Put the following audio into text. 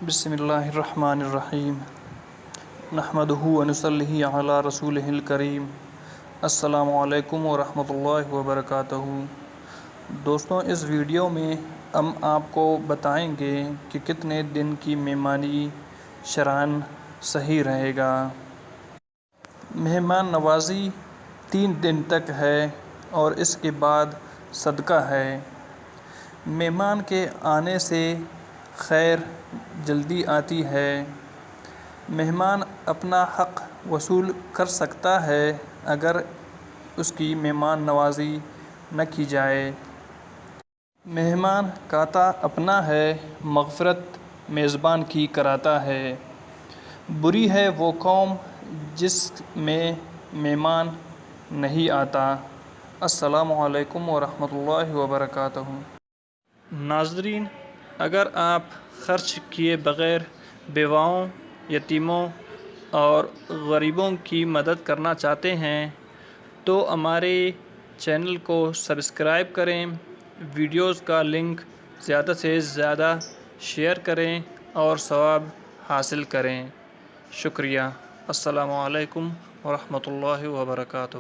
بسم اللہ الرحمن الرحیم نحمدہ ونصلی علی رسولہ الکریم۔ السلام علیکم ورحمۃ اللہ وبرکاتہ۔ دوستوں، اس ویڈیو میں ہم آپ کو بتائیں گے کہ کتنے دن کی مہمانی شرعاً صحیح رہے گا۔ مہمان نوازی 3 دن تک ہے اور اس کے بعد صدقہ ہے۔ مہمان کے آنے سے خیر جلدی آتی ہے۔ مہمان اپنا حق وصول کر سکتا ہے اگر اس کی مہمان نوازی نہ کی جائے۔ مہمان کاتا اپنا ہے، مغفرت میزبان کی کراتا ہے۔ بری ہے وہ قوم جس میں مہمان نہیں آتا۔ السلام علیکم ورحمۃ اللہ وبرکاتہ۔ ناظرین، اگر آپ خرچ کیے بغیر بیواؤں، یتیموں اور غریبوں کی مدد کرنا چاہتے ہیں تو ہمارے چینل کو سبسکرائب کریں، ویڈیوز کا لنک زیادہ سے زیادہ شیئر کریں اور ثواب حاصل کریں۔ شکریہ۔ السلام علیکم ورحمۃ اللہ وبرکاتہ۔